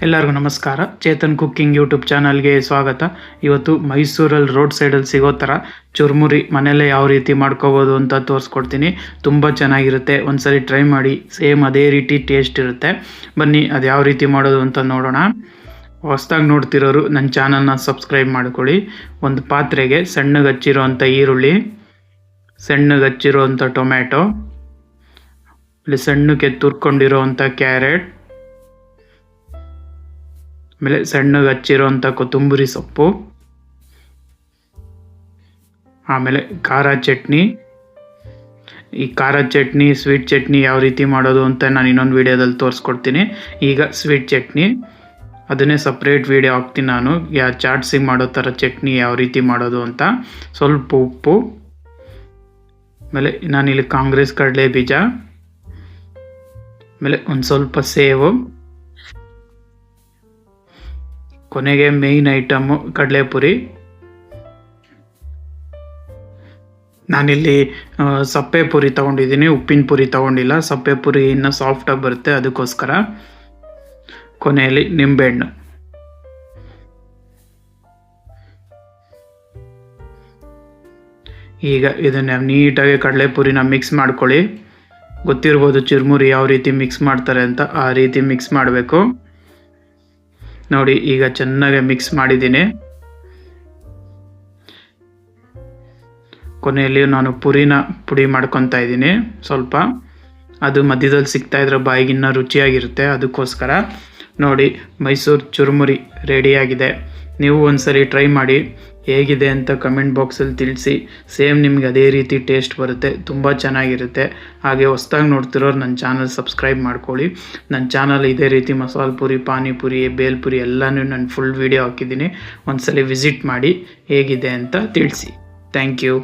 ಎಲ್ಲರಿಗೂ ನಮಸ್ಕಾರ. Chetan cooking YouTube ಚಾನಲ್ಗೆ ಸ್ವಾಗತ. ಇವತ್ತು ಮೈಸೂರಲ್ಲಿ ರೋಡ್ ಸೈಡಲ್ಲಿ ಸಿಗೋ ಥರ ಚುರುಮುರಿ ಮನೆಯಲ್ಲೇ ಯಾವ ರೀತಿ ಮಾಡ್ಕೋಬೋದು ಅಂತ ತೋರಿಸ್ಕೊಡ್ತೀನಿ. ತುಂಬ ಚೆನ್ನಾಗಿರುತ್ತೆ, ಒಂದ್ಸರಿ ಟ್ರೈ ಮಾಡಿ. ಸೇಮ್ ಅದೇ ರೀತಿ ಟೇಸ್ಟ್ ಇರುತ್ತೆ. ಬನ್ನಿ ಅದು ಯಾವ ರೀತಿ ಮಾಡೋದು ಅಂತ ನೋಡೋಣ. ಹೊಸ್ದಾಗಿ ನೋಡ್ತಿರೋರು ನನ್ನ ಚಾನಲ್ನ ಸಬ್ಸ್ಕ್ರೈಬ್ ಮಾಡ್ಕೊಳ್ಳಿ. ಒಂದು ಪಾತ್ರೆಗೆ ಸಣ್ಣಗೆ ಹಚ್ಚಿರೋವಂಥ ಈರುಳ್ಳಿ, ಸಣ್ಣಗೆ ಹಚ್ಚಿರೋವಂಥ ಟೊಮ್ಯಾಟೊ, ಇಲ್ಲಿ ಸಣ್ಣಕ್ಕೆ ತುರ್ಕೊಂಡಿರೋವಂಥ ಕ್ಯಾರೆಟ್, ಆಮೇಲೆ ಸಣ್ಣಗೆ ಹಚ್ಚಿರೋವಂಥ ಕೊತ್ತಂಬರಿ ಸೊಪ್ಪು, ಆಮೇಲೆ ಖಾರ ಚಟ್ನಿ. ಈ ಖಾರ ಚಟ್ನಿ, ಸ್ವೀಟ್ ಚಟ್ನಿ ಯಾವ ರೀತಿ ಮಾಡೋದು ಅಂತ ನಾನು ಇನ್ನೊಂದು ವೀಡಿಯೋದಲ್ಲಿ ತೋರಿಸ್ಕೊಡ್ತೀನಿ. ಈಗ ಸ್ವೀಟ್ ಚಟ್ನಿ ಅದನ್ನೇ ಸಪ್ರೇಟ್ ವೀಡಿಯೋ ಹಾಕ್ತೀನಿ ನಾನು, ಚಾಟ್ಸಿಗೆ ಮಾಡೋ ಥರ ಚಟ್ನಿ ಯಾವ ರೀತಿ ಮಾಡೋದು ಅಂತ. ಸ್ವಲ್ಪ ಉಪ್ಪು, ಆಮೇಲೆ ನಾನಿಲ್ಲಿ ಕಾಂಗ್ರೆಸ್ ಕಡಲೆ ಬೀಜ, ಆಮೇಲೆ ಒಂದು ಸ್ವಲ್ಪ ಸೇವು, ಕೊನೆಗೆ ಮೇಯ್ನ್ ಐಟಮ್ಮು ಕಡಲೆಪುರಿ. ನಾನಿಲ್ಲಿ ಸಪ್ಪೆ ಪುರಿ ತೊಗೊಂಡಿದ್ದೀನಿ, ಉಪ್ಪಿನ ಪುರಿ ತೊಗೊಂಡಿಲ್ಲ. ಸಪ್ಪೆ ಪುರಿ ಇನ್ನೂ ಸಾಫ್ಟಾಗಿ ಬರುತ್ತೆ, ಅದಕ್ಕೋಸ್ಕರ. ಕೊನೆಯಲ್ಲಿ ನಿಂಬೆಹಣ್ಣು. ಈಗ ಇದನ್ನು ನೀಟಾಗಿ ಕಡಲೆಪುರಿನ ಮಿಕ್ಸ್ ಮಾಡ್ಕೊಳ್ಳಿ. ಗೊತ್ತಿರ್ಬೋದು ಚುರುಮುರಿ ಯಾವ ರೀತಿ ಮಿಕ್ಸ್ ಮಾಡ್ತಾರೆ ಅಂತ, ಆ ರೀತಿ ಮಿಕ್ಸ್ ಮಾಡಬೇಕು. ನೋಡಿ ಈಗ ಚೆನ್ನಾಗಿ ಮಿಕ್ಸ್ ಮಾಡಿದ್ದೀನಿ. ಕೊನೆಯಲ್ಲಿ ನಾನು ಪುರಿನ ಪುಡಿ ಮಾಡ್ಕೊತಾ ಇದ್ದೀನಿ ಸ್ವಲ್ಪ. ಅದು ಮಧ್ಯದಲ್ಲಿ ಸಿಗ್ತಾ ಇದ್ರೆ ಬಾಯಿಗಿನ್ನ ರುಚಿಯಾಗಿರುತ್ತೆ, ಅದಕ್ಕೋಸ್ಕರ. ನೋಡಿ ಮೈಸೂರು ಚುರುಮುರಿ ರೆಡಿಯಾಗಿದೆ. ನೀವು ಒಂದ್ಸರಿ ಟ್ರೈ ಮಾಡಿ, ಹೇಗಿದೆ ಅಂತ ಕಮೆಂಟ್ ಬಾಕ್ಸಲ್ಲಿ ತಿಳಿಸಿ. ಸೇಮ್ ನಿಮ್ಗೆ ಅದೇ ರೀತಿ ಟೇಸ್ಟ್ ಬರುತ್ತೆ, ತುಂಬ ಚೆನ್ನಾಗಿರುತ್ತೆ. ಹಾಗೆ ಹೊಸ್ದಾಗಿ ನೋಡ್ತಿರೋರು ನನ್ನ ಚಾನಲ್ ಸಬ್ಸ್ಕ್ರೈಬ್ ಮಾಡ್ಕೊಳ್ಳಿ. ನನ್ನ ಚಾನಲ್ ಇದೇ ರೀತಿ ಮಸಾಲೆ ಪುರಿ, ಪಾನಿಪುರಿ, ಬೇಲ್ಪುರಿ ಎಲ್ಲನೂ ನಾನು ಫುಲ್ ವೀಡಿಯೋ ಹಾಕಿದ್ದೀನಿ. ಒಂದ್ಸಲಿ ವಿಸಿಟ್ ಮಾಡಿ, ಹೇಗಿದೆ ಅಂತ ತಿಳಿಸಿ. Thank you.